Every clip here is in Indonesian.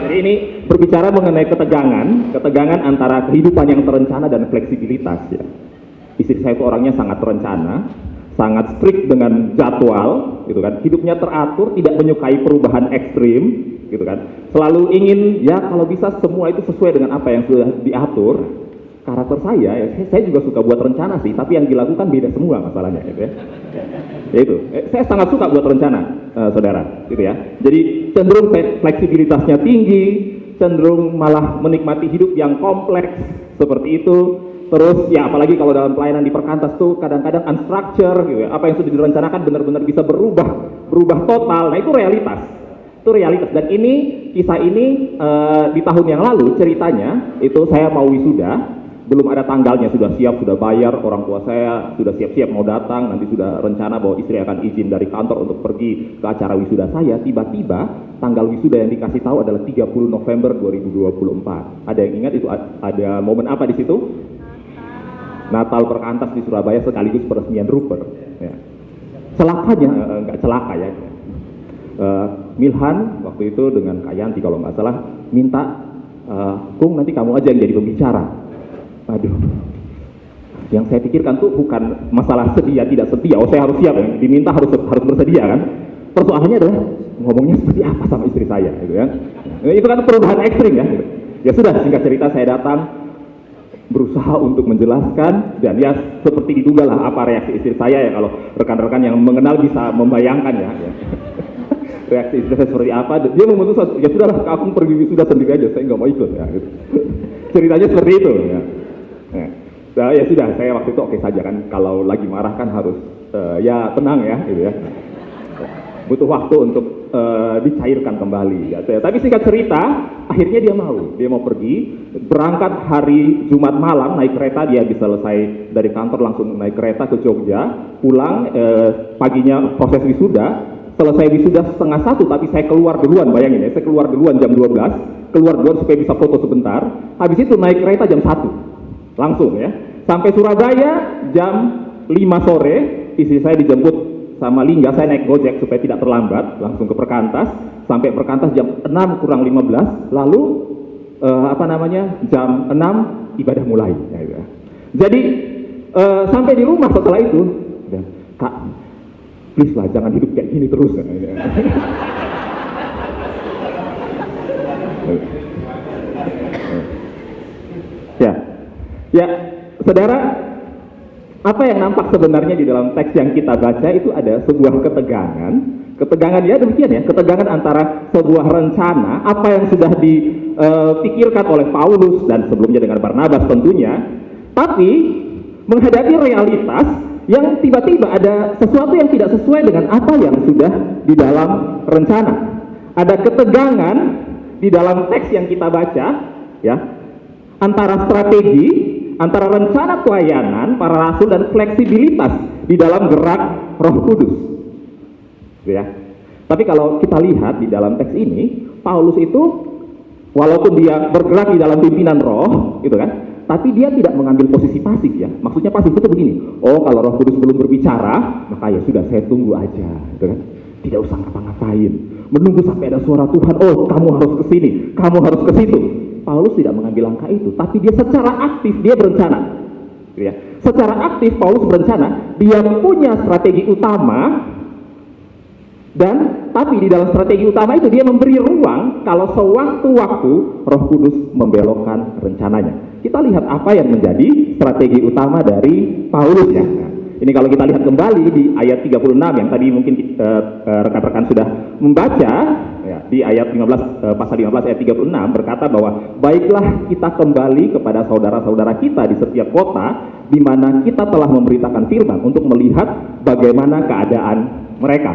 Jadi ini berbicara mengenai ketegangan antara kehidupan yang terencana dan fleksibilitas ya. Istri saya itu orangnya sangat terencana, sangat strict dengan jadwal, gitu kan. Hidupnya teratur, tidak menyukai perubahan ekstrim, gitu kan. Selalu ingin ya kalau bisa semua itu sesuai dengan apa yang sudah diatur. Karakter saya juga suka buat rencana sih, tapi yang dilakukan beda semua masalahnya, gitu ya. Ya itu, saya sangat suka buat rencana, saudara, gitu ya. Jadi cenderung fleksibilitasnya tinggi, cenderung malah menikmati hidup yang kompleks seperti itu. Terus ya apalagi kalau dalam pelayanan di perkantas tuh kadang-kadang unstructured gitu ya. Apa yang sudah direncanakan benar-benar bisa berubah total. Nah itu realitas. Dan kisah ini di tahun yang lalu ceritanya itu saya mau wisuda, belum ada tanggalnya, sudah siap, sudah bayar, orang tua saya sudah siap-siap mau datang, nanti sudah rencana bahwa istri akan izin dari kantor untuk pergi ke acara wisuda saya. Tiba-tiba tanggal wisuda yang dikasih tahu adalah 30 November 2024. Ada yang ingat itu ada momen apa di situ? Natal perkantas di Surabaya sekaligus peresmian Rupert. Ya. Celakanya, enggak celaka ya. Milhan waktu itu dengan Kak Yanti kalau nggak salah minta, Kung nanti kamu aja yang jadi pembicara. Aduh, yang saya pikirkan tuh bukan masalah sedia tidak sedia. Oh saya harus siap ya, diminta harus bersedia kan. Persoalannya adalah ngomongnya seperti apa sama istri saya, gitu kan. Itu kan perubahan ekstrim ya. Gitu. Ya sudah, singkat cerita saya datang, berusaha untuk menjelaskan, dan ya seperti diduga lah apa reaksi istri saya ya, kalau rekan-rekan yang mengenal bisa membayangkan ya. Reaksi istri saya seperti apa. Dia memutuskan, ya sudahlah aku pergi wisuda sendiri aja, saya nggak mau ikut ya. Gitu. Ceritanya seperti itu ya. Nah, ya sudah, saya waktu itu oke saja kan, kalau lagi marah kan harus ya tenang ya gitu ya. Butuh waktu untuk dicairkan kembali ya. Tapi singkat cerita, akhirnya dia mau pergi, berangkat hari Jumat malam naik kereta, dia bisa selesai dari kantor langsung naik kereta ke Jogja, pulang paginya proses wisuda, selesai wisuda 12:30, tapi saya keluar duluan, bayangin ya, saya keluar duluan jam 12, keluar duluan supaya bisa foto sebentar, habis itu naik kereta jam 1 langsung ya, sampai Surabaya jam 5 sore, istri saya dijemput sama Lingga, saya naik Gojek supaya tidak terlambat, langsung ke Perkantas, sampai Perkantas jam 6 kurang 15, lalu jam 6 ibadah mulai ya, gitu. Jadi sampai di rumah setelah itu, Kak, please lah jangan hidup kayak gini terus ya, saudara, apa yang nampak sebenarnya di dalam teks yang kita baca itu ada sebuah ketegangan ya demikian ya, ketegangan antara sebuah rencana, apa yang sudah dipikirkan oleh Paulus dan sebelumnya dengan Barnabas tentunya, tapi menghadapi realitas yang tiba-tiba ada sesuatu yang tidak sesuai dengan apa yang sudah di dalam rencana. Ada ketegangan di dalam teks yang kita baca ya, antara strategi, antara rencana pelayanan para rasul dan fleksibilitas di dalam gerak Roh Kudus. Ya. Tapi kalau kita lihat di dalam teks ini, Paulus itu walaupun dia bergerak di dalam pimpinan Roh, gitu kan, tapi dia tidak mengambil posisi pasif ya. Maksudnya pasif itu begini, oh kalau Roh Kudus belum berbicara, maka ya sudah saya tunggu aja, gitu kan. Tidak usah ngapa-ngapain, menunggu sampai ada suara Tuhan, oh kamu harus ke sini, kamu harus ke situ. Paulus tidak mengambil langkah itu, tapi dia secara aktif dia berencana. Ya. Secara aktif Paulus berencana, dia punya strategi utama, dan tapi di dalam strategi utama itu dia memberi ruang kalau sewaktu-waktu Roh Kudus membelokkan rencananya. Kita lihat apa yang menjadi strategi utama dari Paulus ya. Nah, ini kalau kita lihat kembali di ayat 36 yang tadi mungkin rekan-rekan sudah membaca ya, di ayat 15 pasal 15 ayat 36 berkata bahwa baiklah kita kembali kepada saudara-saudara kita di setiap kota di mana kita telah memberitakan firman untuk melihat bagaimana keadaan mereka,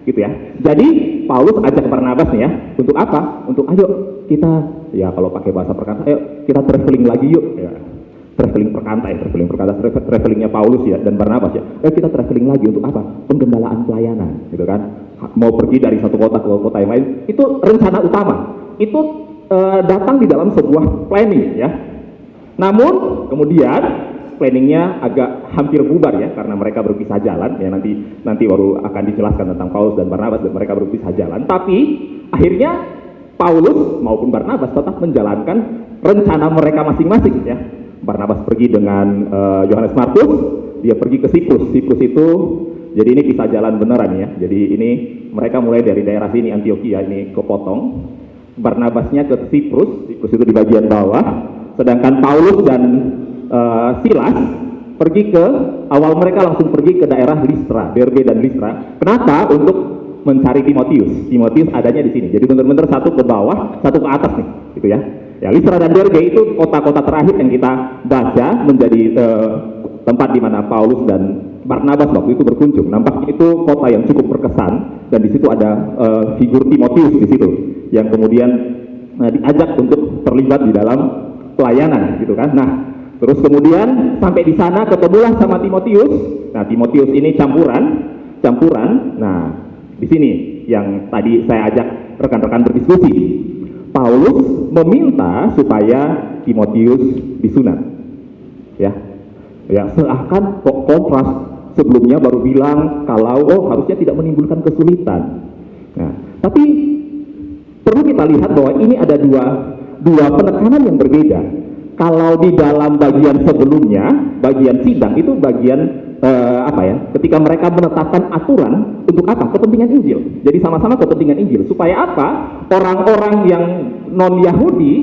gitu ya. Jadi Paulus ajak Barnabas nih ya, untuk apa? Untuk ayo kita ya kalau pakai bahasa perkantas, ayo kita traveling lagi yuk ya. Travelingnya Paulus ya dan Barnabas ya. Kita traveling lagi untuk apa? Penggembalaan pelayanan, gitu kan. Mau pergi dari satu kota ke kota yang lain, itu rencana utama. Itu datang di dalam sebuah planning ya. Namun kemudian planningnya agak hampir bubar ya karena mereka berpisah jalan ya, nanti baru akan dijelaskan tentang Paulus dan Barnabas dan mereka berpisah jalan. Tapi akhirnya Paulus maupun Barnabas tetap menjalankan rencana mereka masing-masing ya. Barnabas pergi dengan Yohanes Markus, dia pergi ke Siprus. Siprus itu jadi ini pisah jalan beneran ya. Jadi ini mereka mulai dari daerah sini Antioquia ini kepotong. Barnabasnya ke Siprus, Siprus itu di bagian bawah. Sedangkan Paulus dan Silas pergi ke awal mereka langsung pergi ke daerah Listra, Derbe dan Listra. Kenapa? Untuk mencari Timotius. Timotius adanya di sini. Jadi benar-benar satu ke bawah, satu ke atas nih, gitu ya. Ya, Listra dan Derbe itu kota-kota terakhir yang kita baca menjadi tempat di mana Paulus dan Barnabas waktu itu berkunjung. Nampaknya itu kota yang cukup berkesan dan di situ ada figur Timotius di situ yang kemudian diajak untuk terlibat di dalam pelayanan, gitu kan. Nah, terus kemudian sampai di sana ketemulah sama Timotius. Nah, Timotius ini campuran. Nah, di sini yang tadi saya ajak rekan-rekan berdiskusi. Paulus meminta supaya Timotius disunat. Ya, seakan kok kontras sebelumnya baru bilang kalau harusnya tidak menimbulkan kesulitan. Nah, tapi perlu kita lihat bahwa ini ada dua penekanan yang berbeda. Kalau di dalam bagian sebelumnya, bagian sidang itu bagian ketika mereka menetapkan aturan untuk apa? Kepentingan Injil. Jadi sama-sama kepentingan Injil. Supaya apa? Orang-orang yang non-Yahudi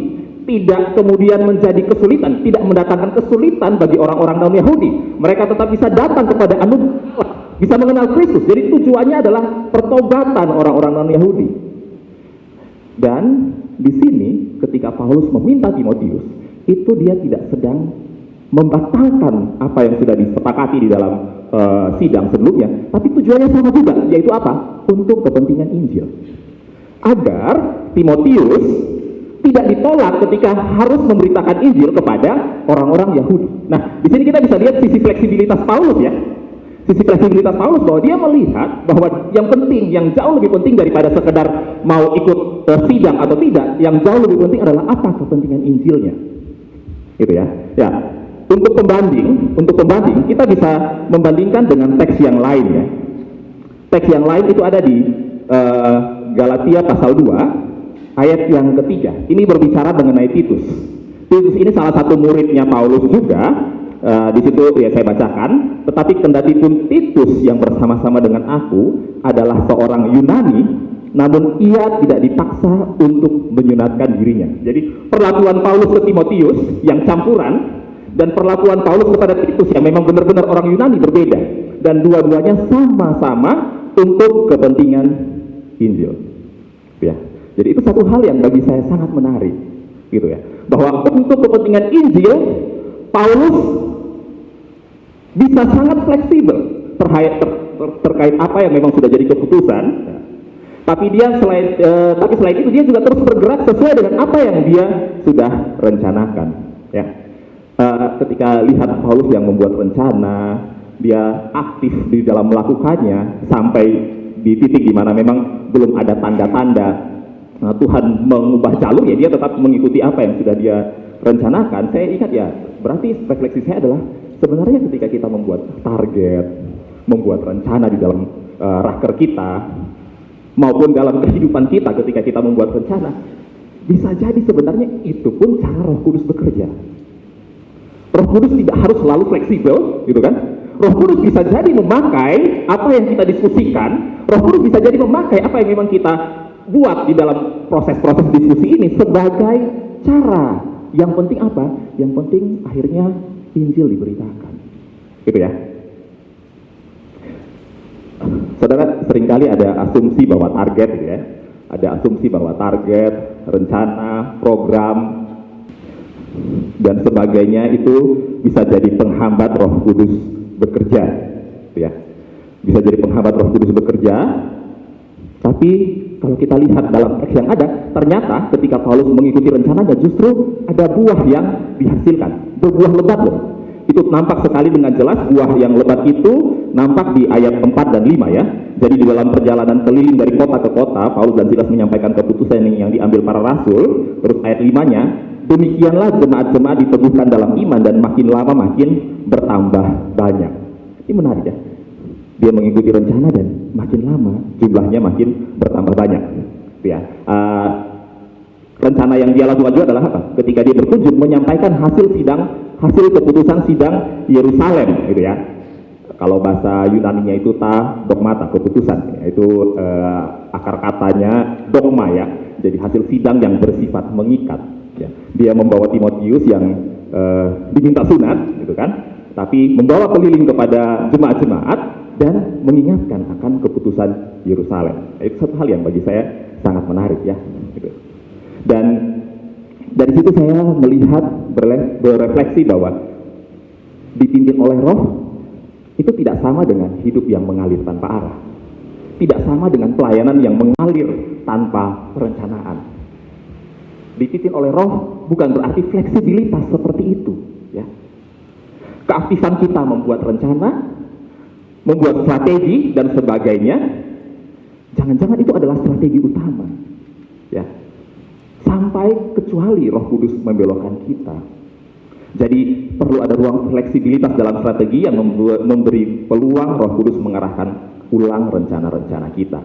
tidak kemudian menjadi kesulitan, tidak mendatangkan kesulitan bagi orang-orang non-Yahudi. Mereka tetap bisa datang kepada anugerah, bisa mengenal Kristus. Jadi tujuannya adalah pertobatan orang-orang non-Yahudi. Dan di sini ketika Paulus meminta Timotius, itu dia tidak sedang membatalkan apa yang sudah disepakati di dalam sidang sebelumnya, tapi tujuannya sama juga, yaitu apa? Untuk kepentingan Injil. Agar Timotius tidak ditolak ketika harus memberitakan Injil kepada orang-orang Yahudi. Nah, di sini kita bisa lihat sisi fleksibilitas Paulus ya. Sisi fleksibilitas Paulus bahwa dia melihat bahwa yang penting, yang jauh lebih penting daripada sekedar mau ikut sidang atau tidak, yang jauh lebih penting adalah apa kepentingan Injilnya. Gitu ya. Ya. Untuk pembanding kita bisa membandingkan dengan teks yang lain ya. Teks yang lain itu ada di Galatia pasal 2 ayat yang ketiga. Ini berbicara mengenai Titus. Titus ini salah satu muridnya Paulus juga. Di situ ya saya bacakan. Tetapi kendati pun Titus yang bersama-sama dengan aku adalah seorang Yunani, namun ia tidak dipaksa untuk menyunatkan dirinya. Jadi perlakuan Paulus ke Timotius yang campuran dan perlakuan Paulus kepada Titus yang memang benar-benar orang Yunani berbeda. Dan dua-duanya sama-sama untuk kepentingan Injil. Ya. Jadi itu satu hal yang bagi saya sangat menarik, gitu ya. Bahwa untuk kepentingan Injil, Paulus bisa sangat fleksibel terkait apa yang memang sudah jadi keputusan. Tapi selain itu dia juga terus bergerak sesuai dengan apa yang dia sudah rencanakan. Ya. Ketika lihat Paulus yang membuat rencana, dia aktif di dalam melakukannya sampai di titik di mana memang belum ada tanda-tanda Tuhan mengubah jalur, ya dia tetap mengikuti apa yang sudah dia rencanakan. Saya ingat ya, berarti refleksi saya adalah sebenarnya ketika kita membuat target, membuat rencana di dalam raker kita maupun dalam kehidupan kita, ketika kita membuat rencana, bisa jadi sebenarnya itu pun cara Roh Kudus bekerja. Roh Kudus tidak harus selalu fleksibel, gitu kan? Roh Kudus bisa jadi memakai apa yang kita diskusikan. Roh Kudus bisa jadi memakai apa yang memang kita buat di dalam proses-proses diskusi ini sebagai cara. Yang penting apa? Yang penting akhirnya Injil diberitakan, gitu ya. Saudara, seringkali ada asumsi bahwa target, gitu ya. Ada asumsi bahwa target, rencana, program dan sebagainya itu bisa jadi penghambat Roh Kudus bekerja, gitu ya. Bisa jadi penghambat Roh Kudus bekerja. Tapi kalau kita lihat dalam teks yang ada, ternyata ketika Paulus mengikuti rencananya justru ada buah yang dihasilkan, berbuah lebat loh. Itu nampak sekali dengan jelas. Buah yang lebat itu nampak di ayat 4 dan 5 ya. Jadi di dalam perjalanan keliling dari kota ke kota, Paulus dan Silas menyampaikan keputusan yang diambil para rasul. Terus ayat 5-nya, demikianlah jemaat-jemaat diteguhkan dalam iman dan makin lama makin bertambah banyak. Ini menarik ya. Dia mengikuti rencana dan makin lama jumlahnya makin bertambah banyak. Ya. rencana yang dia lakukan juga adalah apa? Ketika dia berkunjung menyampaikan hasil keputusan sidang Yerusalem, gitu ya. Kalau bahasa Yunaninya itu ta dogmata, keputusan, yaitu akar katanya dogma ya. Jadi hasil sidang yang bersifat mengikat. Ya. Dia membawa Timotius yang diminta sunat, gitu kan? Tapi membawa keliling kepada jemaat-jemaat dan mengingatkan akan keputusan Yerusalem. Itu satu hal yang bagi saya sangat menarik ya. Gitu. Dan dari situ saya melihat berefleksi bahwa dipimpin oleh Roh itu tidak sama dengan hidup yang mengalir tanpa arah, tidak sama dengan pelayanan yang mengalir tanpa perencanaan. Dipimpin oleh Roh bukan berarti fleksibilitas seperti itu, ya. Keaktifan kita membuat rencana, membuat strategi dan sebagainya, jangan-jangan itu adalah strategi utama, ya. Sampai kecuali Roh Kudus membelokkan kita. Jadi perlu ada ruang fleksibilitas dalam strategi yang memberi peluang Roh Kudus mengarahkan ulang rencana-rencana kita.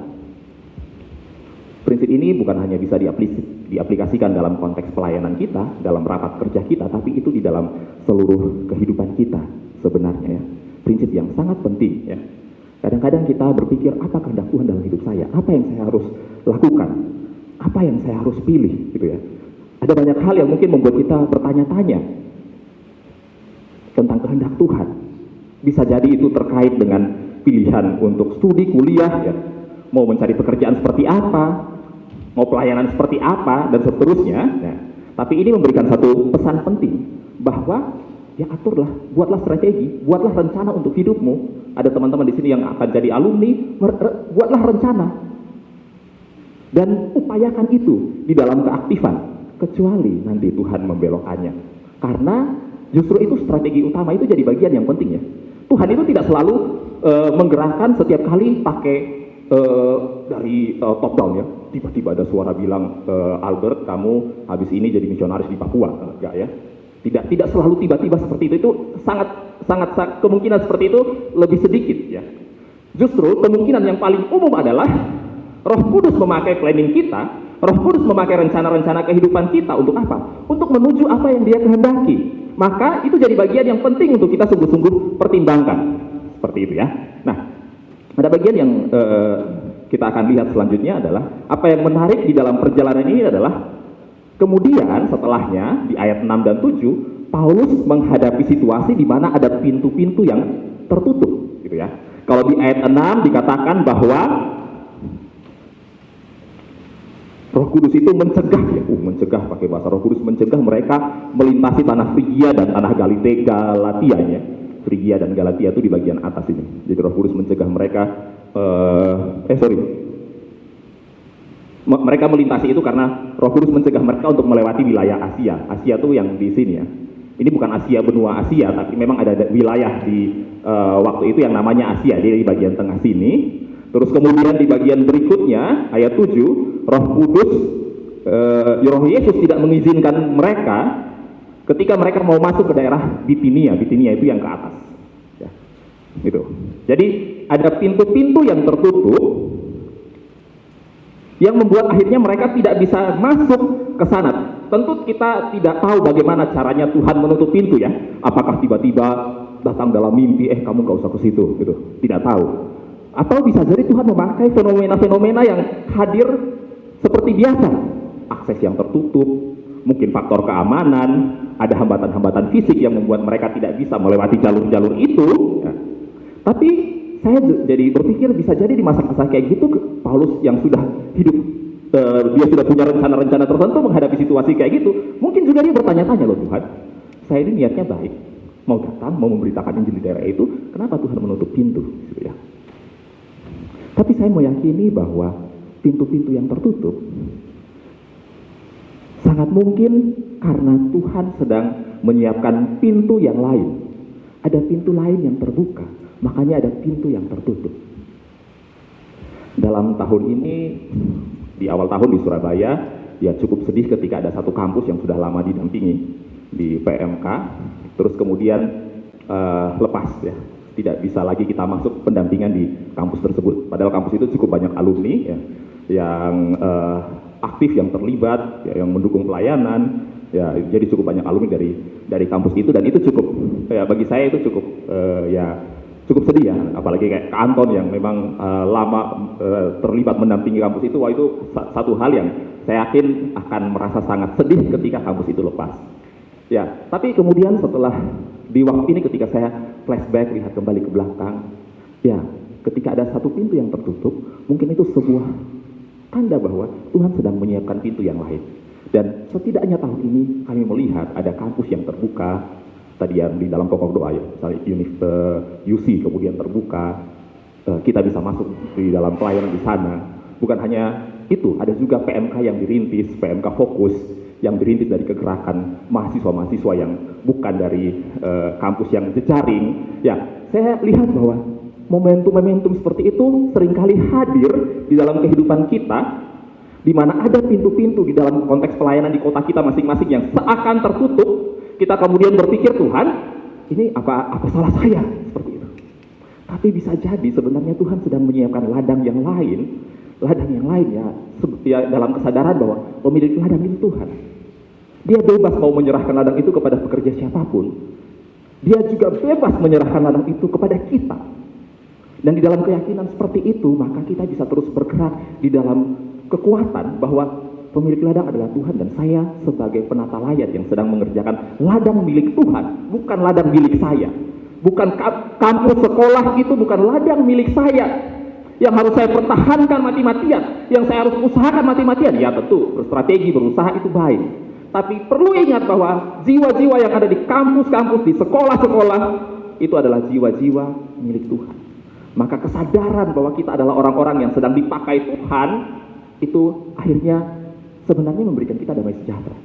Prinsip ini bukan hanya bisa diaplikasikan dalam konteks pelayanan kita, dalam rapat kerja kita, tapi itu di dalam seluruh kehidupan kita sebenarnya ya. Prinsip yang sangat penting ya. Kadang-kadang kita berpikir, apa kehendak Tuhan dalam hidup saya? Apa yang saya harus lakukan? Apa yang saya harus pilih gitu ya. Ada banyak hal yang mungkin membuat kita bertanya-tanya tentang kehendak Tuhan. Bisa jadi itu terkait dengan pilihan untuk studi, kuliah, ya. Mau mencari pekerjaan seperti apa, mau pelayanan seperti apa, dan seterusnya. Ya. Tapi ini memberikan satu pesan penting, bahwa ya aturlah, buatlah strategi, buatlah rencana untuk hidupmu. Ada teman-teman di sini yang akan jadi alumni, buatlah rencana. Dan upayakan itu di dalam keaktifan, kecuali nanti Tuhan membelokkannya. Karena justru itu strategi utama, itu jadi bagian yang penting ya. Tuhan itu tidak selalu menggerakkan setiap kali pakai dari top down ya. Tiba-tiba ada suara bilang, Albert, kamu habis ini jadi misionaris di Papua, enggak ya? Tidak selalu tiba-tiba seperti itu. Itu sangat kemungkinan seperti itu lebih sedikit ya. Justru kemungkinan yang paling umum adalah Roh Kudus memakai planning kita, Roh Kudus memakai rencana-rencana kehidupan kita untuk apa? Untuk menuju apa yang Dia kehendaki. Maka itu jadi bagian yang penting untuk kita sungguh-sungguh pertimbangkan. Seperti itu ya. Nah, ada bagian yang kita akan lihat selanjutnya adalah apa yang menarik di dalam perjalanan ini adalah kemudian setelahnya di ayat 6 dan 7 Paulus menghadapi situasi di mana ada pintu-pintu yang tertutup gitu ya. Kalau di ayat 6 dikatakan bahwa Roh Kudus itu mencegah ya, mencegah pakai bahasa Roh Kudus mencegah mereka melintasi tanah Frigia dan tanah Galatia ya. Frigia dan Galatia itu di bagian atas ini. Jadi Roh Kudus mencegah mereka mereka melintasi itu karena Roh Kudus mencegah mereka untuk melewati wilayah Asia. Asia itu yang di sini ya. Ini bukan Asia, benua Asia, tapi memang ada wilayah di waktu itu yang namanya Asia, di bagian tengah sini. Terus kemudian di bagian berikutnya ayat 7, Roh Kudus Roh Yesus tidak mengizinkan mereka ketika mereka mau masuk ke daerah Bitinia. Bitinia itu yang ke atas ya. Gitu. Jadi ada pintu-pintu yang tertutup yang membuat akhirnya mereka tidak bisa masuk ke sana. Tentu kita tidak tahu bagaimana caranya Tuhan menutup pintu ya. Apakah tiba-tiba datang dalam mimpi, kamu gak usah ke situ gitu. Tidak tahu. Atau bisa jadi Tuhan memakai fenomena-fenomena yang hadir seperti biasa. Akses yang tertutup, mungkin faktor keamanan, ada hambatan-hambatan fisik yang membuat mereka tidak bisa melewati jalur-jalur itu. Ya. Tapi saya jadi berpikir bisa jadi di masa-masa kayak gitu, Paulus yang sudah hidup, dia sudah punya rencana-rencana tertentu menghadapi situasi kayak gitu. Mungkin juga dia bertanya-tanya, loh Tuhan, saya ini niatnya baik, mau datang, mau memberitakan Injil di daerah itu, kenapa Tuhan menutup pintu? Gitu ya. Tapi saya meyakini bahwa pintu-pintu yang tertutup sangat mungkin karena Tuhan sedang menyiapkan pintu yang lain. Ada pintu lain yang terbuka, makanya ada pintu yang tertutup. Dalam tahun ini, di awal tahun di Surabaya, ya cukup sedih ketika ada satu kampus yang sudah lama didampingi di PMK, terus kemudian lepas ya. Tidak bisa lagi kita masuk pendampingan di kampus tersebut. Padahal kampus itu cukup banyak alumni ya, yang aktif yang terlibat, ya, yang mendukung pelayanan. Ya, jadi cukup banyak alumni dari kampus itu, dan itu cukup, ya, bagi saya itu cukup ya cukup sedih ya, apalagi kayak Kak Anton yang memang lama terlibat mendampingi kampus itu. Wah, itu satu hal yang saya yakin akan merasa sangat sedih ketika kampus itu lepas. Ya, tapi kemudian setelah di waktu ini ketika saya flashback, lihat kembali ke belakang, ya, ketika ada satu pintu yang tertutup, mungkin itu sebuah tanda bahwa Tuhan sedang menyiapkan pintu yang lain. Dan setidaknya tahun ini kami melihat ada kampus yang terbuka, tadi yang di dalam pokok doa ya, misalnya UC kemudian terbuka, kita bisa masuk di dalam pelayanan di sana. Bukan hanya itu, ada juga PMK yang dirintis, PMK Fokus yang dirintis dari kegerakan mahasiswa-mahasiswa yang bukan dari kampus yang jejaring. Ya, saya lihat bahwa momentum-momentum seperti itu seringkali hadir di dalam kehidupan kita, di mana ada pintu-pintu di dalam konteks pelayanan di kota kita masing-masing yang seakan tertutup. Kita kemudian berpikir, Tuhan, ini apa salah saya? Seperti itu. Tapi bisa jadi sebenarnya Tuhan sedang menyiapkan ladang yang lain ya, dalam kesadaran bahwa pemilik ladang itu Tuhan. Dia bebas mau menyerahkan ladang itu kepada pekerja siapapun. Dia juga bebas menyerahkan ladang itu kepada kita. Dan di dalam keyakinan seperti itu, maka kita bisa terus bergerak di dalam kekuatan bahwa pemilik ladang adalah Tuhan, dan saya sebagai penata layar yang sedang mengerjakan ladang milik Tuhan, bukan ladang milik saya. Bukan kampus sekolah itu bukan ladang milik saya yang harus saya pertahankan mati-matian, yang saya harus usahakan mati-matian. Ya tentu berstrategi, berusaha itu baik, tapi perlu ingat bahwa jiwa-jiwa yang ada di kampus-kampus, di sekolah-sekolah, itu adalah jiwa-jiwa milik Tuhan. Maka kesadaran bahwa kita adalah orang-orang yang sedang dipakai Tuhan, itu akhirnya sebenarnya memberikan kita damai sejahtera,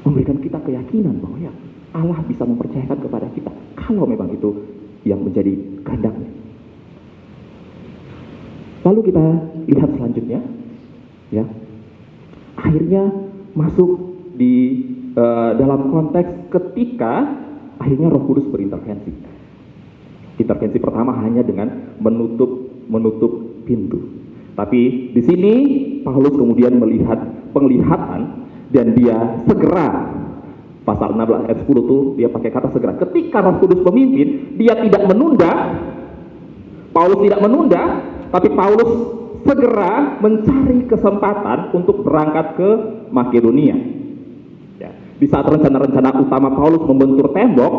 memberikan kita keyakinan bahwa ya Allah bisa mempercayakan kepada kita kalau memang itu yang menjadi kehendaknya. Lalu kita lihat selanjutnya, ya, akhirnya masuk di dalam konteks ketika akhirnya Roh Kudus berintervensi. Intervensi pertama hanya dengan menutup pintu. Tapi di sini Paulus kemudian melihat penglihatan, dan dia segera, pasal 16 ayat 10 itu dia pakai kata segera. Ketika Roh Kudus memimpin, dia tidak menunda. Paulus tidak menunda, tapi Paulus segera mencari kesempatan untuk berangkat ke Makedonia. Ya, di saat rencana-rencana utama Paulus membentur tembok,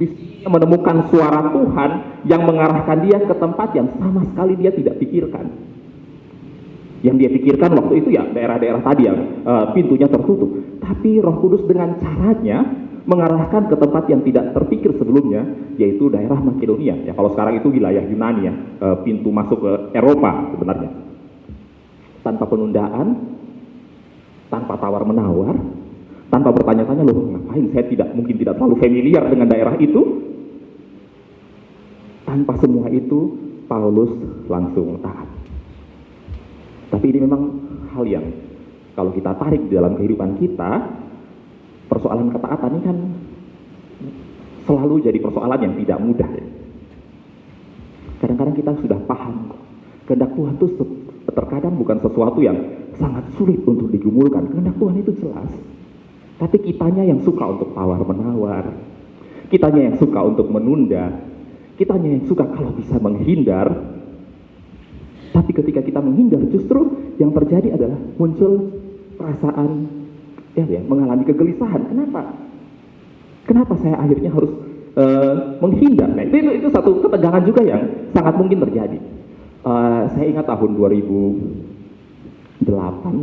di sini menemukan suara Tuhan yang mengarahkan dia ke tempat yang sama sekali dia tidak pikirkan. Yang dia pikirkan waktu itu ya daerah-daerah tadi yang pintunya tertutup. Tapi Roh Kudus dengan caranya mengarahkan ke tempat yang tidak terpikir sebelumnya, yaitu daerah Makedonia. Ya, kalau sekarang itu wilayah Yunani ya, pintu masuk ke Eropa sebenarnya. Tanpa penundaan, tanpa tawar-menawar, tanpa bertanya-tanya, loh ngapain saya mungkin tidak terlalu familiar dengan daerah itu. Tanpa semua itu, Paulus langsung taat. Tapi ini memang hal yang kalau kita tarik di dalam kehidupan kita, persoalan ketaatan ini kan selalu jadi persoalan yang tidak mudah. Kadang-kadang kita sudah paham, kehendak Tuhan itu terkadang bukan sesuatu yang sangat sulit untuk digumulkan. Kehendak Tuhan itu jelas. Tapi kitanya yang suka untuk tawar-menawar, kitanya yang suka untuk menunda, kitanya yang suka kalau bisa menghindar. Tapi ketika kita menghindar, justru yang terjadi adalah muncul perasaan mengalami kegelisahan. Kenapa saya akhirnya harus menghindar? Nah, itu satu ketegangan juga yang sangat mungkin terjadi. Saya ingat tahun 2008,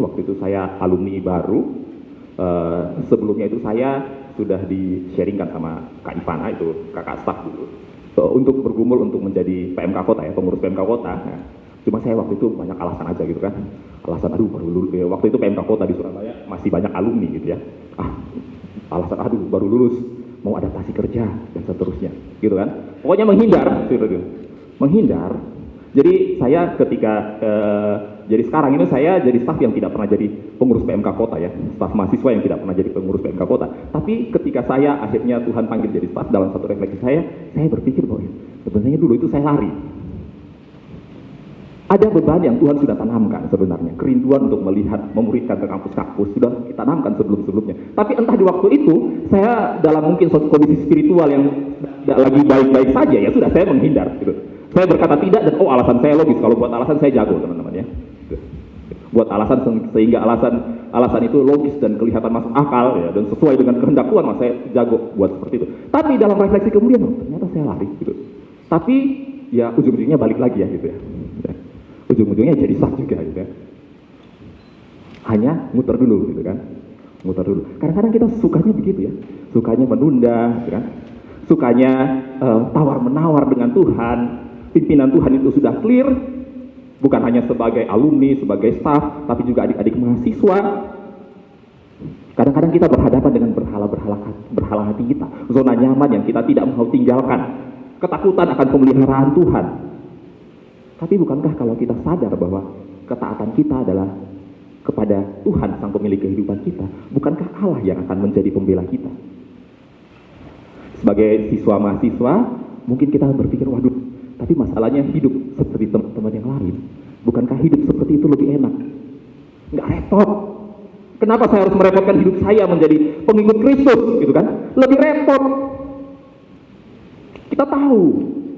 waktu itu saya alumni baru. Sebelumnya itu saya sudah di-sharingkan sama Kak Ivana, itu kakak staf dulu, untuk bergumul untuk menjadi PMK Kota ya, pengurus PMK Kota. Nah, cuma saya waktu itu banyak alasan aja gitu kan, alasan baru lulus. Waktu itu PMK Kota di Surabaya masih banyak alumni gitu ya, alasan baru lulus, mau adaptasi kerja dan seterusnya gitu kan. Pokoknya menghindar. Jadi saya ketika jadi sekarang ini saya jadi staf yang tidak pernah jadi pengurus PMK Kota ya, staf mahasiswa yang tidak pernah jadi pengurus PMK Kota. Tapi ketika saya akhirnya Tuhan panggil jadi staf, dalam satu refleksi saya berpikir bahwa sebenarnya dulu itu saya lari. Ada beban yang Tuhan sudah tanamkan sebenarnya. Kerinduan untuk melihat, memuridkan ke kampus-kampus sudah kita tanamkan sebelum-sebelumnya. Tapi entah di waktu itu, saya dalam mungkin suatu kondisi spiritual yang lagi baik-baik saja, ya sudah saya menghindar. Gitu. Saya berkata tidak dan alasan saya logis. Kalau buat alasan saya jago teman-teman ya. Gitu. Buat alasan sehingga alasan itu logis dan kelihatan masuk akal ya, dan sesuai dengan kehendak Tuhan, maka saya jago buat seperti itu. Tapi dalam refleksi kemudian, ternyata saya lari gitu. Tapi ya ujung-ujungnya balik lagi ya gitu ya. Ujung-ujungnya jadi sah juga gitu ya. Hanya muter dulu gitu kan. Muter dulu. Kadang-kadang kita sukanya begitu ya. Sukanya menunda gitu kan. Sukanya tawar-menawar dengan Tuhan. Pimpinan Tuhan itu sudah clear. Bukan hanya sebagai alumni, sebagai staff, tapi juga adik-adik mahasiswa. Kadang-kadang kita berhadapan dengan berhala hati kita. Zona nyaman yang kita tidak mau tinggalkan. Ketakutan akan pemeliharaan Tuhan. Tapi bukankah kalau kita sadar bahwa ketaatan kita adalah kepada Tuhan sang pemilik kehidupan kita, bukankah Allah yang akan menjadi pembela kita? Sebagai siswa mahasiswa, mungkin kita berpikir, waduh, tapi masalahnya hidup seperti teman-teman yang lain. Bukankah hidup seperti itu lebih enak? Nggak repot. Kenapa saya harus merepotkan hidup saya menjadi pengikut Kristus, gitu kan? Lebih repot. Kita tahu,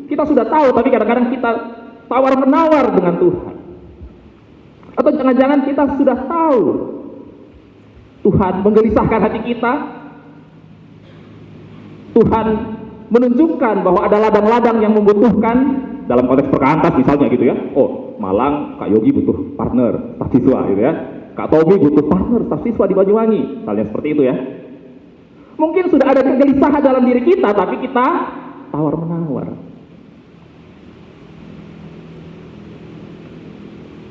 kita sudah tahu, tapi kadang-kadang kita tawar-menawar dengan Tuhan. Atau jangan-jangan kita sudah tahu Tuhan menggelisahkan hati kita. Tuhan menunjukkan bahwa ada ladang-ladang yang membutuhkan, dalam konteks perkantas misalnya gitu ya. Oh, Malang Kak Yogi butuh partner staf siswa gitu ya. Kak Tobi butuh partner staf siswa di Banyuwangi, misalnya seperti itu ya. Mungkin sudah ada kegelisahan dalam diri kita, tapi kita tawar-menawar.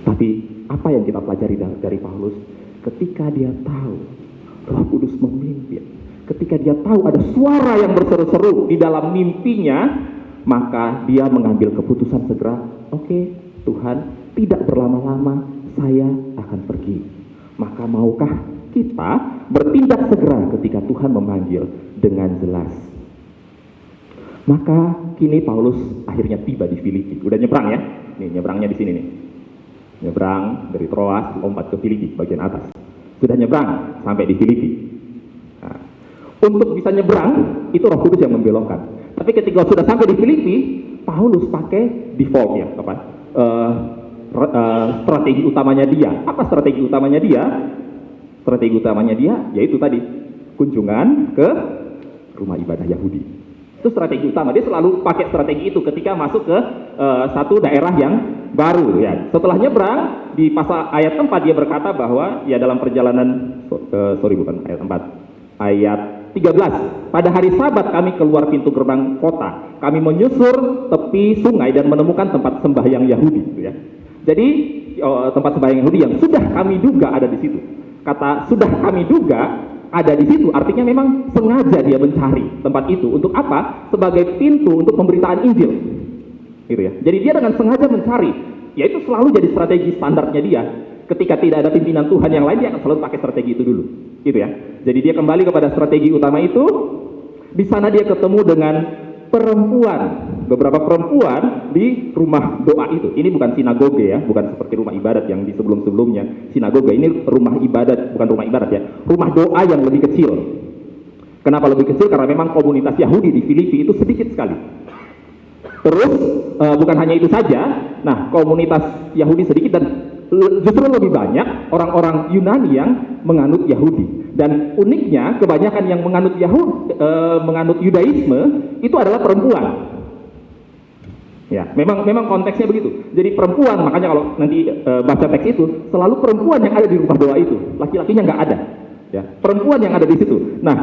Tapi apa yang kita pelajari dari Paulus? Ketika dia tahu Roh Kudus memimpin, ketika dia tahu ada suara yang berseru-seru di dalam mimpinya, maka dia mengambil keputusan segera, oke, Tuhan, tidak berlama-lama, saya akan pergi. Maka maukah kita bertindak segera ketika Tuhan memanggil dengan jelas? Maka kini Paulus akhirnya tiba di Filipi. Udah nyebrang ya? Nih, nyebrangnya di sini nih. Nyebrang dari Troas, lompat ke Filipi bagian atas. Sudah nyebrang sampai di Filipi. Nah, untuk bisa nyebrang itu Roh Kudus yang membelokkan. Tapi ketika sudah sampai di Filipi, Paulus pakai default ya, apa? Strategi utamanya dia. Apa strategi utamanya dia? Strategi utamanya dia yaitu tadi kunjungan ke rumah ibadah Yahudi. Itu strategi utama, dia selalu pakai strategi itu ketika masuk ke satu daerah yang baru ya. Setelah nyebrang di pasal ayat 4 dia berkata bahwa ya dalam perjalanan ayat 13, pada hari Sabat kami keluar pintu gerbang kota, kami menyusur tepi sungai dan menemukan tempat sembahyang Yahudi gitu ya. Jadi tempat sembahyang Yahudi yang sudah kami duga ada di situ. Kata sudah kami duga ada di situ, artinya memang sengaja dia mencari tempat itu untuk apa? Sebagai pintu untuk pemberitaan Injil, gitu ya. Jadi dia dengan sengaja mencari, yaitu selalu jadi strategi standarnya dia. Ketika tidak ada pimpinan Tuhan yang lain, dia akan selalu pakai strategi itu dulu, gitu ya. Jadi dia kembali kepada strategi utama itu. Di sana dia ketemu dengan beberapa perempuan di rumah doa itu. Ini bukan sinagoge ya, bukan seperti rumah ibadat yang di sebelum-sebelumnya. Sinagoge ini rumah ibadat, bukan rumah ibadat ya, rumah doa yang lebih kecil. Kenapa lebih kecil? Karena memang komunitas Yahudi di Filipi itu sedikit sekali. Terus bukan hanya itu saja, nah komunitas Yahudi sedikit dan justru lebih banyak orang-orang Yunani yang menganut Yahudi. Dan uniknya kebanyakan yang menganut Yudaisme itu adalah perempuan. Ya, memang konteksnya begitu. Jadi perempuan, makanya kalau nanti baca teks itu selalu perempuan yang ada di rumah doa itu, laki-lakinya nggak ada. Ya, perempuan yang ada di situ. Nah,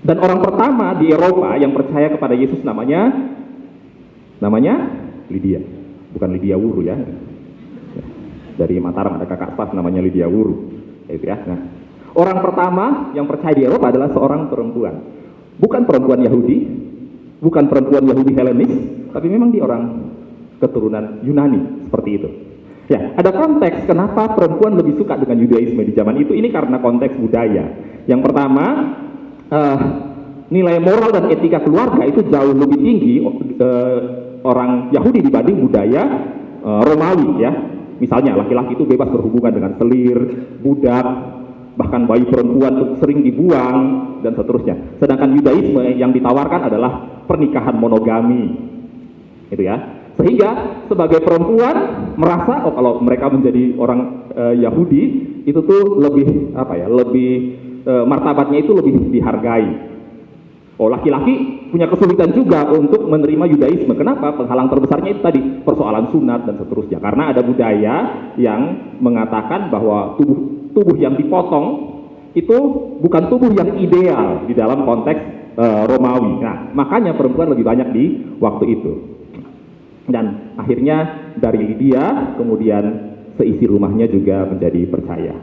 dan orang pertama di Eropa yang percaya kepada Yesus namanya Lydia, bukan Lydia Wuru ya. Dari Mataram ada kakak staf namanya Lydia Wuru, gitu ya. Nah, orang pertama yang percaya di Eropa adalah seorang perempuan, bukan perempuan Yahudi, bukan perempuan Yahudi Helenis, tapi memang dia orang keturunan Yunani seperti itu. Ya, ada konteks kenapa perempuan lebih suka dengan Yudaisme di zaman itu. Ini karena konteks budaya. Yang pertama, nilai moral dan etika keluarga itu jauh lebih tinggi orang Yahudi dibanding budaya Romawi ya. Misalnya laki-laki itu bebas berhubungan dengan selir, budak, bahkan bayi perempuan itu sering dibuang dan seterusnya. Sedangkan Yudaisme yang ditawarkan adalah pernikahan monogami, gitu ya. Sehingga sebagai perempuan merasa kalau mereka menjadi orang Yahudi itu tuh lebih martabatnya itu lebih dihargai. Laki-laki punya kesulitan juga untuk menerima Yudaisme. Kenapa? Penghalang terbesarnya itu tadi persoalan sunat dan seterusnya. Karena ada budaya yang mengatakan bahwa tubuh yang dipotong itu bukan tubuh yang ideal di dalam konteks Romawi. Nah, makanya perempuan lebih banyak di waktu itu. Dan akhirnya dari Lydia kemudian seisi rumahnya juga menjadi percaya.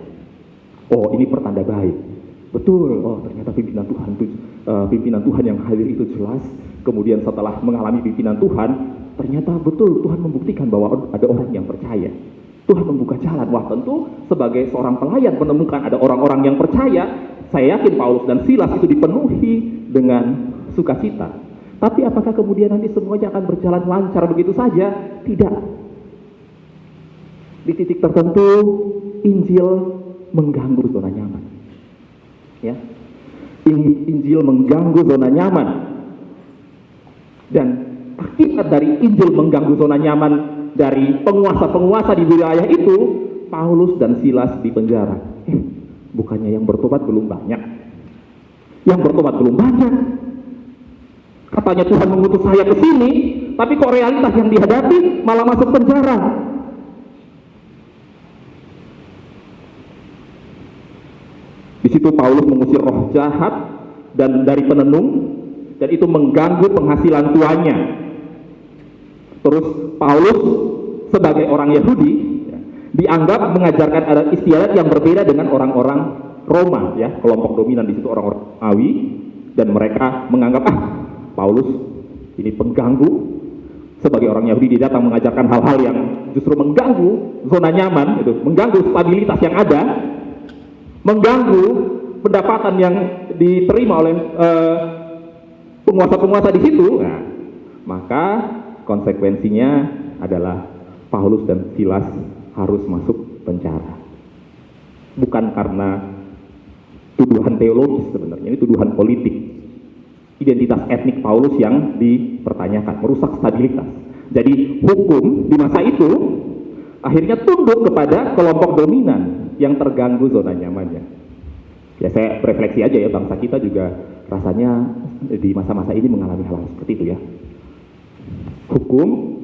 Ini pertanda baik. Betul, ternyata pimpinan Tuhan yang hadir itu jelas. Kemudian setelah mengalami pimpinan Tuhan, ternyata betul Tuhan membuktikan bahwa ada orang yang percaya. Tuhan membuka jalan. Wah, tentu sebagai seorang pelayan menemukan ada orang-orang yang percaya. Saya yakin Paulus dan Silas itu dipenuhi dengan sukacita. Tapi apakah kemudian nanti semuanya akan berjalan lancar begitu saja? Tidak. Di titik tertentu, Injil mengganggu zona nyaman. Ya, Injil mengganggu zona nyaman, dan akibat dari Injil mengganggu zona nyaman dari penguasa-penguasa di wilayah itu, Paulus dan Silas dipenjara. Bukannya yang bertobat belum banyak? Yang bertobat belum banyak. Katanya Tuhan mengutus saya ke sini, tapi kok realitas yang dihadapi malah masuk penjara. Di situ Paulus mengusir roh jahat dan dari penenung, dan itu mengganggu penghasilan tuannya. Terus Paulus sebagai orang Yahudi dianggap mengajarkan adat istiadat yang berbeda dengan orang-orang Roma, ya, kelompok dominan di situ orang-orang Romawi, dan mereka menganggap Paulus ini pengganggu. Sebagai orang Yahudi dia datang mengajarkan hal-hal yang justru mengganggu zona nyaman, itu mengganggu stabilitas yang ada, mengganggu pendapatan yang diterima oleh penguasa-penguasa di situ. Nah, maka konsekuensinya adalah Paulus dan Silas harus masuk penjara. Bukan karena tuduhan teologis sebenarnya, ini tuduhan politik. Identitas etnik Paulus yang dipertanyakan, merusak stabilitas. Jadi hukum di masa itu akhirnya tunduk kepada kelompok dominan yang terganggu zona nyamannya. Ya, saya refleksi aja ya, bangsa kita juga rasanya di masa-masa ini mengalami hal seperti itu ya. Hukum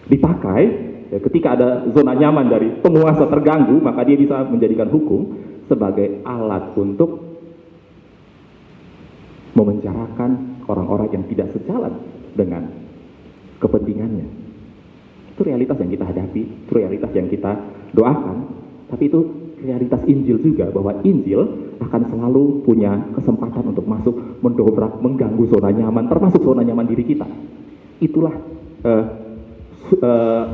dipakai ya, ketika ada zona nyaman dari penguasa terganggu, maka dia bisa menjadikan hukum sebagai alat untuk memenjarakan orang-orang yang tidak sejalan dengan kepentingannya. Itu realitas yang kita hadapi, itu realitas yang kita doakan, tapi itu realitas Injil juga, bahwa Injil akan selalu punya kesempatan untuk masuk, mendobrak, mengganggu zona nyaman, termasuk zona nyaman diri kita. Itulah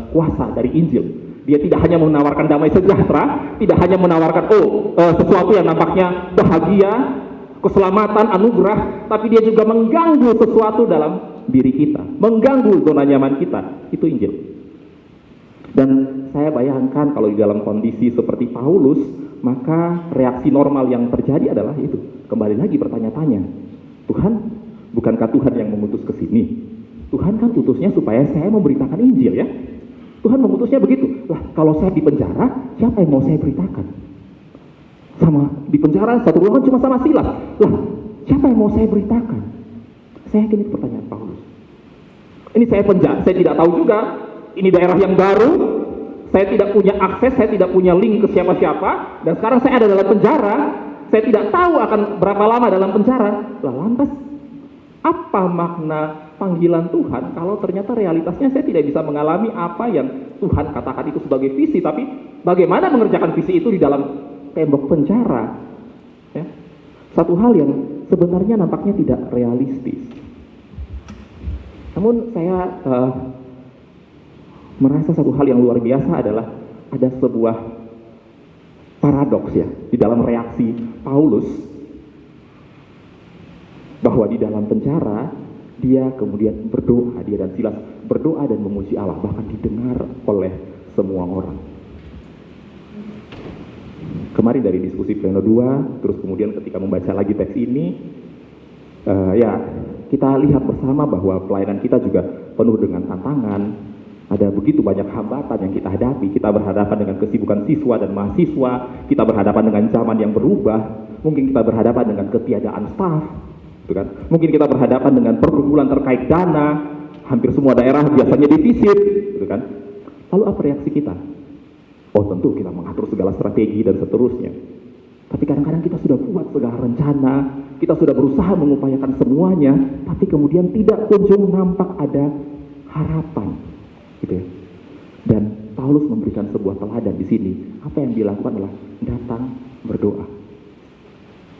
kuasa dari Injil. Dia tidak hanya menawarkan damai sejahtera, tidak hanya menawarkan sesuatu yang nampaknya bahagia, keselamatan, anugerah, tapi dia juga mengganggu sesuatu dalam diri kita, mengganggu zona nyaman kita. Itu Injil. Dan saya bayangkan kalau di dalam kondisi seperti Paulus, maka reaksi normal yang terjadi adalah itu. Kembali lagi bertanya-tanya, Tuhan, bukankah Tuhan yang mengutus ke sini? Tuhan kan utusnya supaya saya memberitakan Injil ya. Tuhan mengutusnya begitu. Lah, kalau saya di penjara, siapa yang mau saya beritakan? Sama di penjara satu ruangan cuma sama Silas. Lah, siapa yang mau saya beritakan? Saya yakin itu pertanyaan Paulus. Ini saya tidak tahu juga. Ini daerah yang baru, saya tidak punya akses, saya tidak punya link ke siapa-siapa, dan sekarang saya ada dalam penjara, saya tidak tahu akan berapa lama dalam penjara. Lah, lantas apa makna panggilan Tuhan kalau ternyata realitasnya saya tidak bisa mengalami apa yang Tuhan katakan itu sebagai visi, tapi bagaimana mengerjakan visi itu di dalam tembok penjara? Ya. Satu hal yang sebenarnya nampaknya tidak realistis. Namun saya merasa satu hal yang luar biasa adalah ada sebuah paradoks ya di dalam reaksi Paulus, bahwa di dalam penjara Dia kemudian berdoa, dia dan Silas berdoa dan memuji Allah, bahkan didengar oleh semua orang. Kemarin dari diskusi pleno 2, terus kemudian ketika membaca lagi teks ini, kita lihat bersama bahwa pelayanan kita juga penuh dengan tantangan. Ada begitu banyak hambatan yang kita hadapi. Kita berhadapan dengan kesibukan siswa dan mahasiswa, kita berhadapan dengan zaman yang berubah, mungkin kita berhadapan dengan ketiadaan staf, gitu kan? Mungkin kita berhadapan dengan pergumulan terkait dana, hampir semua daerah biasanya defisit, gitu kan? Lalu apa reaksi kita? Oh tentu kita mengatur segala strategi dan seterusnya. Tapi kadang-kadang kita sudah buat segala rencana, kita sudah berusaha mengupayakan semuanya, tapi kemudian tidak kunjung nampak ada harapan, gitu ya. Dan Paulus memberikan sebuah teladan di sini. Apa yang dilakukan adalah datang berdoa.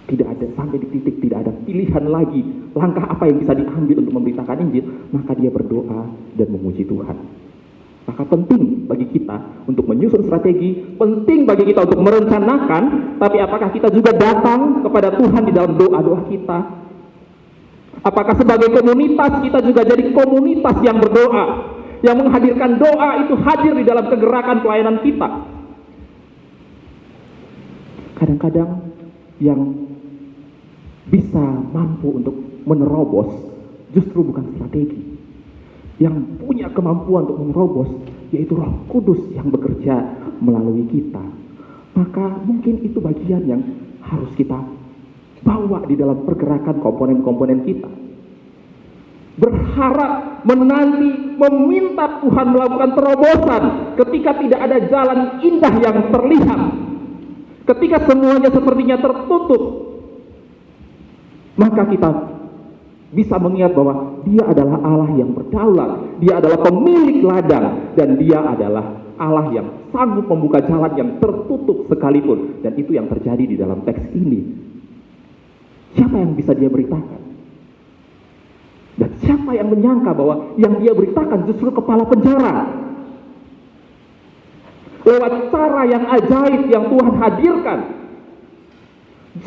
Tidak ada, sampai di titik tidak ada pilihan lagi langkah apa yang bisa diambil untuk memberitakan Injil, maka dia berdoa dan memuji Tuhan. Maka penting bagi kita untuk menyusun strategi, penting bagi kita untuk merencanakan, tapi apakah kita juga datang kepada Tuhan di dalam doa-doa kita? Apakah sebagai komunitas kita juga jadi komunitas yang berdoa, yang menghadirkan doa itu hadir di dalam kegerakan pelayanan kita? Kadang-kadang yang bisa mampu untuk menerobos justru bukan strategi. Yang punya kemampuan untuk menerobos yaitu Roh Kudus yang bekerja melalui kita. Maka mungkin itu bagian yang harus kita bawa di dalam pergerakan komponen-komponen kita. Berharap, menanti, meminta Tuhan melakukan terobosan ketika tidak ada jalan indah yang terlihat, ketika semuanya sepertinya tertutup, maka kita bisa mengingat bahwa dia adalah Allah yang berdaulat, dia adalah pemilik ladang, dan dia adalah Allah yang sanggup membuka jalan yang tertutup sekalipun. Dan itu yang terjadi di dalam teks ini. Siapa yang bisa dia beritakan? Dan siapa yang menyangka bahwa yang dia beritakan justru kepala penjara? Lewat cara yang ajaib yang Tuhan hadirkan,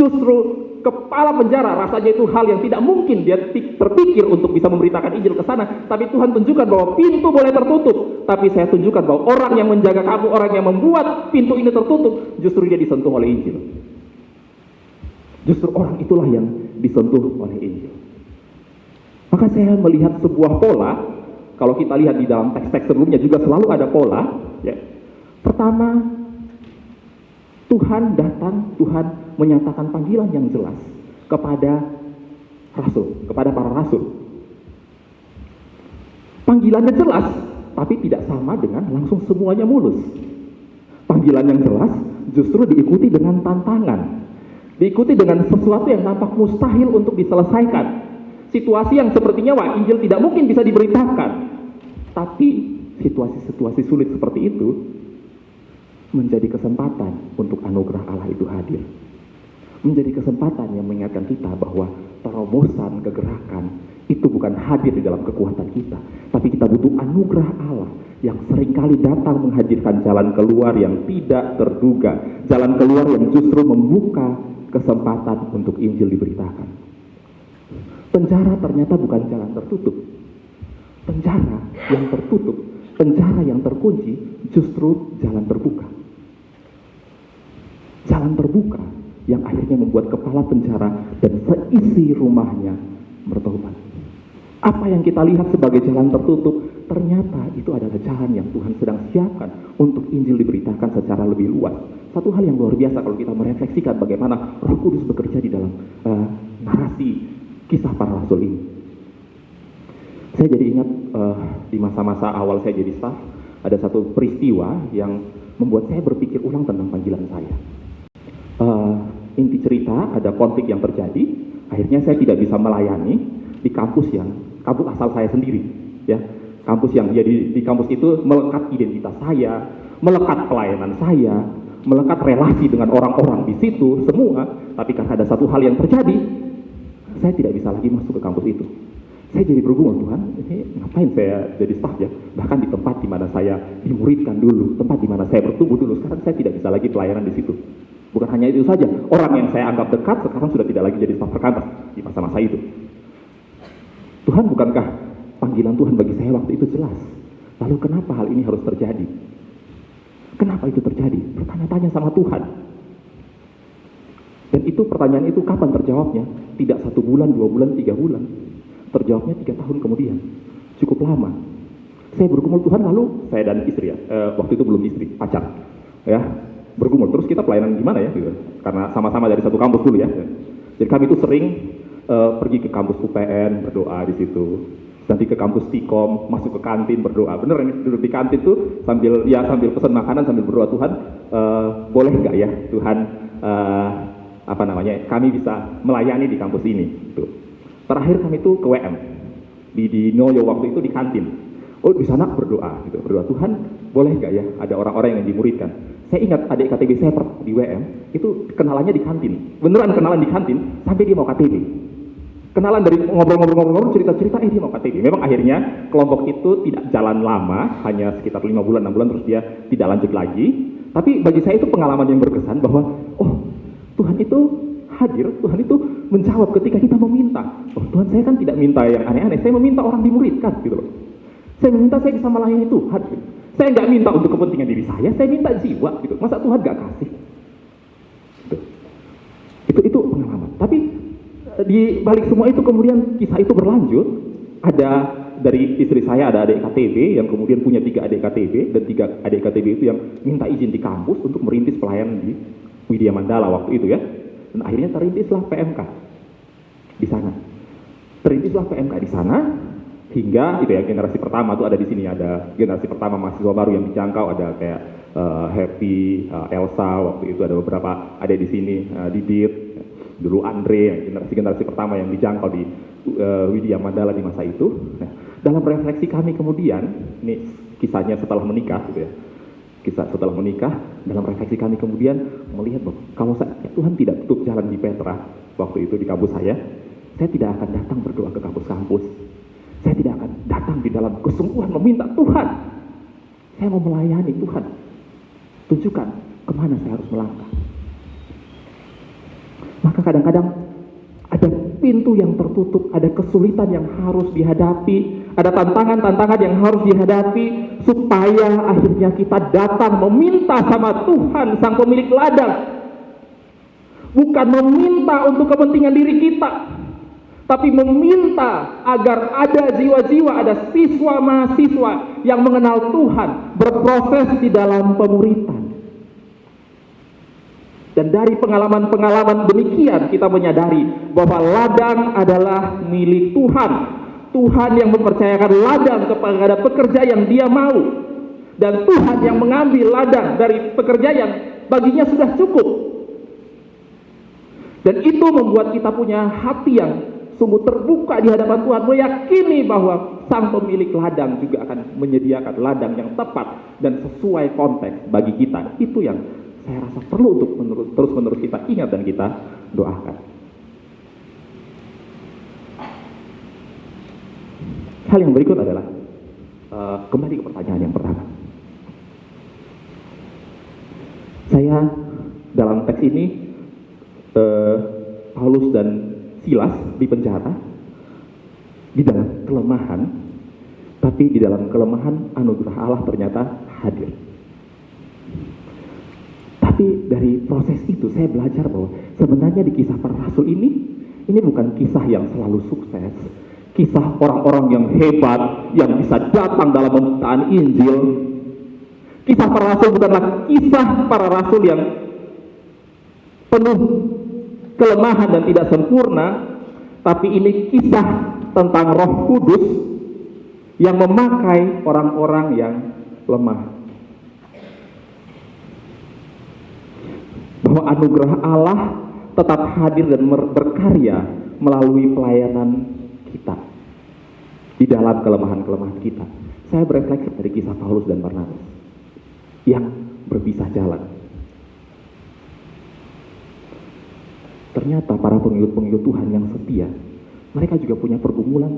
justru kepala penjara, rasanya itu hal yang tidak mungkin dia terpikir untuk bisa memberitakan Injil ke sana. Tapi Tuhan tunjukkan bahwa pintu boleh tertutup, tapi saya tunjukkan bahwa orang yang menjaga kamu, orang yang membuat pintu ini tertutup, justru dia disentuh oleh Injil. Justru orang itulah yang disentuh oleh Injil. Maka saya melihat sebuah pola. Kalau kita lihat di dalam teks-teks sebelumnya juga selalu ada pola, ya. Pertama, Tuhan datang, Tuhan menyatakan panggilan yang jelas kepada rasul, kepada para rasul. Panggilannya jelas, tapi tidak sama dengan langsung semuanya mulus. Panggilan yang jelas justru diikuti dengan tantangan, diikuti dengan sesuatu yang nampak mustahil untuk diselesaikan. Situasi yang sepertinya Injil tidak mungkin bisa diberitakan, tapi situasi-situasi sulit seperti itu menjadi kesempatan untuk anugerah Allah itu hadir. Menjadi kesempatan yang mengingatkan kita bahwa terobosan kegerakan itu bukan hadir di dalam kekuatan kita, tapi kita butuh anugerah Allah yang seringkali datang menghadirkan jalan keluar yang tidak terduga, jalan keluar yang justru membuka kesempatan untuk Injil diberitakan. Penjara ternyata bukan jalan tertutup. Penjara yang tertutup, penjara yang terkunci justru jalan terbuka. Jalan terbuka yang akhirnya membuat kepala penjara dan seisi rumahnya bertobat. Apa yang kita lihat sebagai jalan tertutup, ternyata itu adalah jalan yang Tuhan sedang siapkan untuk Injil diberitakan secara lebih luas. Satu hal yang luar biasa kalau kita merefleksikan bagaimana Roh Kudus bekerja di dalam narasi kisah para rasul ini. Saya jadi ingat di masa-masa awal saya jadi staf, ada satu peristiwa yang membuat saya berpikir ulang tentang panggilan saya. Inti cerita, ada konflik yang terjadi, akhirnya saya tidak bisa melayani di kampus asal saya sendiri, ya. Kampus yang jadi di kampus itu melekat identitas saya, melekat pelayanan saya, melekat relasi dengan orang-orang di situ semua. Tapi karena ada satu hal yang terjadi, saya tidak bisa lagi masuk ke kampus itu. Saya jadi bergumul, Tuhan, ini ngapain saya jadi staf ya? Bahkan di tempat di mana saya dimuridkan dulu, tempat di mana saya bertumbuh dulu, sekarang saya tidak bisa lagi pelayanan di situ. Bukan hanya itu saja, orang yang saya anggap dekat sekarang sudah tidak lagi jadi staf perkantas di masa-masa itu. Tuhan, bukankah panggilan Tuhan bagi saya waktu itu jelas? Lalu kenapa hal ini harus terjadi? Kenapa itu terjadi? Bertanya-tanya sama Tuhan. Dan itu pertanyaan itu kapan terjawabnya? Tidak 1 bulan, 2 bulan, 3 bulan. Terjawabnya 3 tahun kemudian. Cukup lama. Saya bergumul Tuhan, lalu saya dan istri ya, waktu itu belum istri, pacar. Ya, bergumul. Terus kita pelayanan gimana ya? Gitu. Karena sama-sama dari satu kampus dulu ya. Jadi kami itu sering pergi ke kampus UPN, berdoa di situ. Nanti ke kampus Tikom, masuk ke kantin berdoa. Bener ini duduk di kantin tuh sambil pesan makanan sambil berdoa, Tuhan, boleh nggak ya Tuhan, kami bisa melayani di kampus ini. Tuh. Terakhir kami tuh ke WM di Noyo waktu itu di kantin. Oh, di sana berdoa gitu. Berdoa, Tuhan, boleh nggak ya ada orang-orang yang dimuridkan. Saya ingat adik KTB saya di WM itu kenalannya di kantin. Beneran kenalan di kantin sampai dia mau KTB. Kenalan dari ngobrol-ngobrol cerita-cerita, dia mau KTB. Memang akhirnya kelompok itu tidak jalan lama, hanya sekitar 5 bulan, 6 bulan, terus dia tidak lanjut lagi. Tapi bagi saya itu pengalaman yang berkesan bahwa, oh, Tuhan itu hadir, Tuhan itu menjawab ketika kita meminta. Oh, Tuhan, saya kan tidak minta yang aneh-aneh, saya meminta orang dimuridkan, gitu loh. Saya meminta saya bisa melayani Tuhan. Gitu. Saya nggak minta untuk kepentingan diri saya minta jiwa, gitu. Masa Tuhan nggak kasih? Gitu. Itu pengalaman. Tapi di balik semua itu kemudian kisah itu berlanjut. Ada dari istri saya ada adik KTB yang kemudian punya 3 adik KTB, dan 3 adik KTB itu yang minta izin di kampus untuk merintis pelayanan di Widya Mandala waktu itu ya. Dan akhirnya terintislah PMK di sana. Terintislah PMK di sana hingga itu ya generasi pertama tuh ada di sini, ada generasi pertama mahasiswa baru yang dijangkau, ada kayak Happy, Elsa waktu itu, ada beberapa ada di sini, Didit, dulu Andre, generasi pertama yang dijangkau di Widya Mandala di masa itu. Nah, dalam refleksi kami kemudian, ini kisahnya setelah menikah gitu ya. Kisah setelah menikah, dalam refleksi kami kemudian melihat bahwa kalau Tuhan tidak tutup jalan di Petra waktu itu di kampus saya tidak akan datang berdoa ke kampus-kampus. Saya tidak akan datang di dalam kesungguhan meminta, Tuhan, saya mau melayani Tuhan. Tunjukkan kemana saya harus melangkah. Maka kadang-kadang ada pintu yang tertutup, ada kesulitan yang harus dihadapi, ada tantangan-tantangan yang harus dihadapi, supaya akhirnya kita datang meminta sama Tuhan, sang pemilik ladang. Bukan meminta untuk kepentingan diri kita, tapi meminta agar ada jiwa-jiwa, ada siswa-mahasiswa yang mengenal Tuhan, berproses di dalam pemuritan. Dan dari pengalaman-pengalaman demikian kita menyadari bahwa ladang adalah milik Tuhan. Tuhan yang mempercayakan ladang kepada pekerja yang Dia mau. Dan Tuhan yang mengambil ladang dari pekerja yang baginya sudah cukup. Dan itu membuat kita punya hati yang sungguh terbuka di hadapan Tuhan, meyakini bahwa sang pemilik ladang juga akan menyediakan ladang yang tepat dan sesuai konteks bagi kita. Itu yang saya rasa perlu untuk terus-menerus kita ingat dan kita doakan. Hal yang berikut adalah kembali ke pertanyaan yang pertama. Saya dalam teks ini Paulus dan Silas di penjara di dalam kelemahan, tapi di dalam kelemahan anugerah Allah ternyata hadir. Tapi dari proses itu saya belajar bahwa sebenarnya di kisah para rasul ini bukan kisah yang selalu sukses, kisah orang-orang yang hebat yang bisa datang dalam pemberitaan Injil. Kisah para rasul bukanlah kisah para rasul yang penuh kelemahan dan tidak sempurna, tapi ini kisah tentang Roh Kudus yang memakai orang-orang yang lemah. Bahwa anugerah Allah tetap hadir dan berkarya melalui pelayanan kita di dalam kelemahan-kelemahan kita. Saya berefleksi dari kisah Paulus dan Barnabas yang berpisah jalan. Ternyata para pengikut-pengikut Tuhan yang setia, mereka juga punya pergumulan.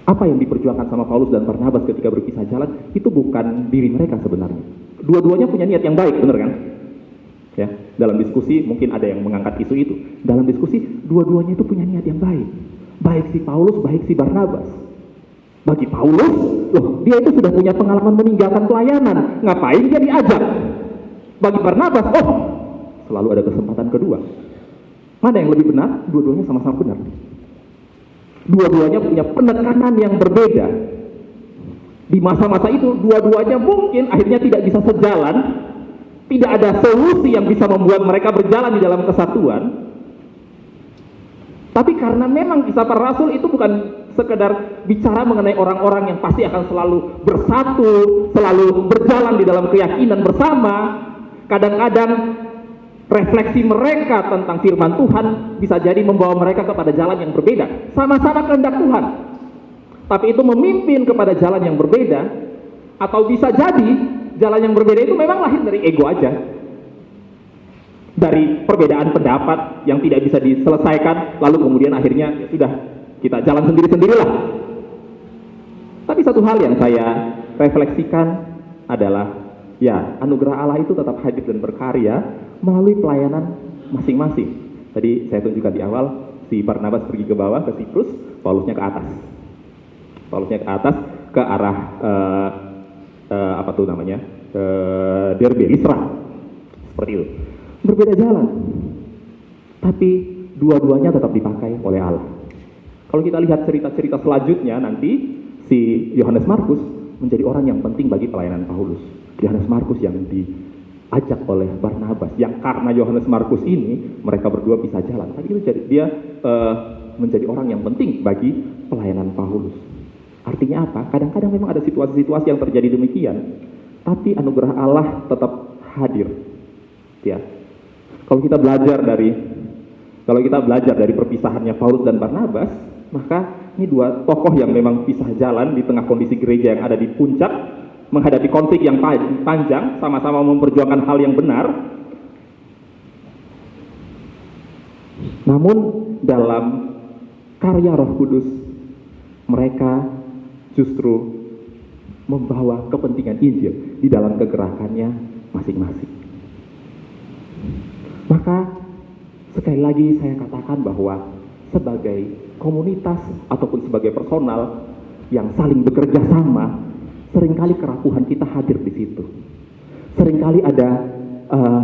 Apa yang diperjuangkan sama Paulus dan Barnabas ketika berpisah jalan, itu bukan diri mereka sebenarnya. Dua-duanya punya niat yang baik, benar kan? Ya, dalam diskusi mungkin ada yang mengangkat isu itu. Dalam diskusi, dua-duanya itu punya niat yang baik. Baik si Paulus, baik si Barnabas. Bagi Paulus, loh, dia itu sudah punya pengalaman meninggalkan pelayanan. Ngapain dia diajak? Bagi Barnabas, oh, selalu ada kesempatan kedua. Mana yang lebih benar? Dua-duanya sama-sama benar. Dua-duanya punya penekanan yang berbeda. Di masa-masa itu, dua-duanya mungkin akhirnya tidak bisa sejalan. Tidak ada solusi yang bisa membuat mereka berjalan di dalam kesatuan. Tapi karena memang kisah para rasul itu bukan sekedar bicara mengenai orang-orang yang pasti akan selalu bersatu, selalu berjalan di dalam keyakinan bersama. Kadang-kadang refleksi mereka tentang firman Tuhan bisa jadi membawa mereka kepada jalan yang berbeda. Sama-sama kehendak Tuhan, tapi itu memimpin kepada jalan yang berbeda. Atau bisa jadi jalan yang berbeda itu memang lahir dari ego aja, dari perbedaan pendapat yang tidak bisa diselesaikan, lalu kemudian akhirnya ya sudah, kita jalan sendiri-sendirilah. Tapi satu hal yang saya refleksikan adalah, ya, anugerah Allah itu tetap hadir dan berkarya melalui pelayanan masing-masing. Tadi saya tunjukkan di awal, si Barnabas pergi ke bawah ke Siprus, Paulusnya ke atas. Paulusnya ke atas ke arah Derbe, Listra, seperti itu. Berbeda jalan, tapi dua-duanya tetap dipakai oleh Allah. Kalau kita lihat cerita-cerita selanjutnya nanti, si Yohanes Markus menjadi orang yang penting bagi pelayanan Paulus. Yohanes Markus yang diajak oleh Barnabas, yang karena Yohanes Markus ini mereka berdua bisa jalan. Tapi dia menjadi orang yang penting bagi pelayanan Paulus. Artinya apa? Kadang-kadang memang ada situasi-situasi yang terjadi demikian, tapi anugerah Allah tetap hadir. Ya, kalau kita belajar dari perpisahannya Paulus dan Barnabas, maka ini dua tokoh yang memang pisah jalan di tengah kondisi gereja yang ada di puncak, menghadapi konflik yang panjang, sama-sama memperjuangkan hal yang benar. Namun dalam karya Roh Kudus, mereka justru membawa kepentingan Injil di dalam kegerakannya masing-masing. Maka sekali lagi saya katakan bahwa sebagai komunitas ataupun sebagai personal yang saling bekerja sama, seringkali kerapuhan kita hadir di situ. Seringkali ada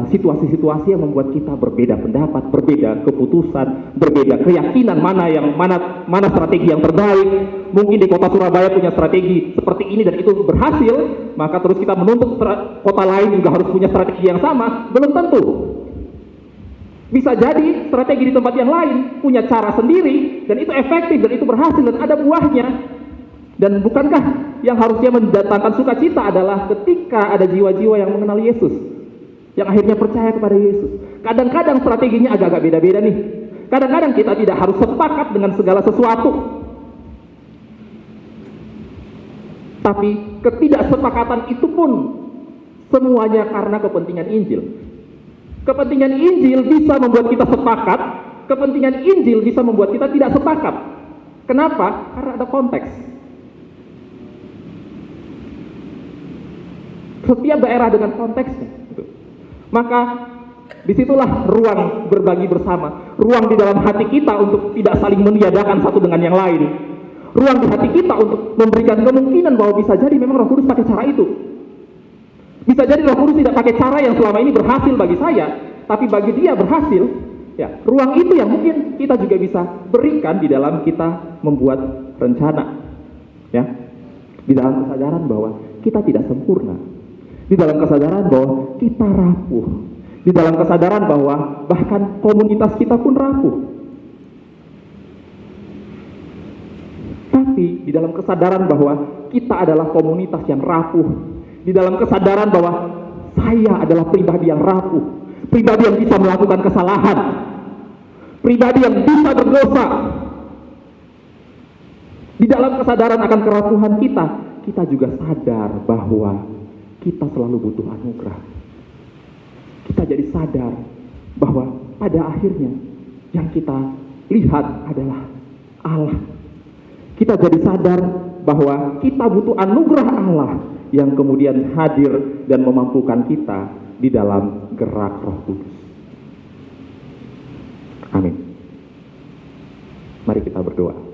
situasi-situasi yang membuat kita berbeda pendapat, berbeda keputusan, berbeda keyakinan mana strategi yang terbaik. Mungkin di kota Surabaya punya strategi seperti ini dan itu berhasil, maka terus kita menuntut kota lain juga harus punya strategi yang sama. Belum tentu. Bisa jadi strategi di tempat yang lain punya cara sendiri dan itu efektif dan itu berhasil dan ada buahnya. Dan bukankah yang harusnya mendatangkan sukacita adalah ketika ada jiwa-jiwa yang mengenal Yesus, yang akhirnya percaya kepada Yesus. Kadang-kadang strateginya agak-agak beda-beda nih. Kadang-kadang kita tidak harus sepakat dengan segala sesuatu. Tapi ketidaksepakatan itu pun semuanya karena kepentingan Injil. Kepentingan Injil bisa membuat kita sepakat, kepentingan Injil bisa membuat kita tidak sepakat. Kenapa? Karena ada konteks. Setiap daerah dengan konteksnya. Maka disitulah ruang berbagi bersama, ruang di dalam hati kita untuk tidak saling meniadakan satu dengan yang lain, ruang di hati kita untuk memberikan kemungkinan bahwa bisa jadi memang Roh Kudus pakai cara itu, bisa jadi Roh Kudus tidak pakai cara yang selama ini berhasil bagi saya, tapi bagi dia berhasil. Ya, ruang itu yang mungkin kita juga bisa berikan di dalam kita membuat rencana, ya, di dalam kesadaran bahwa kita tidak sempurna, di dalam kesadaran bahwa kita rapuh, di dalam kesadaran bahwa bahkan komunitas kita pun rapuh. Tapi di dalam kesadaran bahwa kita adalah komunitas yang rapuh, di dalam kesadaran bahwa saya adalah pribadi yang rapuh, pribadi yang bisa melakukan kesalahan, pribadi yang bisa berdosa. Di dalam kesadaran akan kerapuhan kita juga sadar bahwa kita selalu butuh anugerah. Kita jadi sadar bahwa pada akhirnya yang kita lihat adalah Allah. Kita jadi sadar bahwa kita butuh anugerah Allah yang kemudian hadir dan memampukan kita di dalam gerak Roh Kudus. Amin. Mari kita berdoa.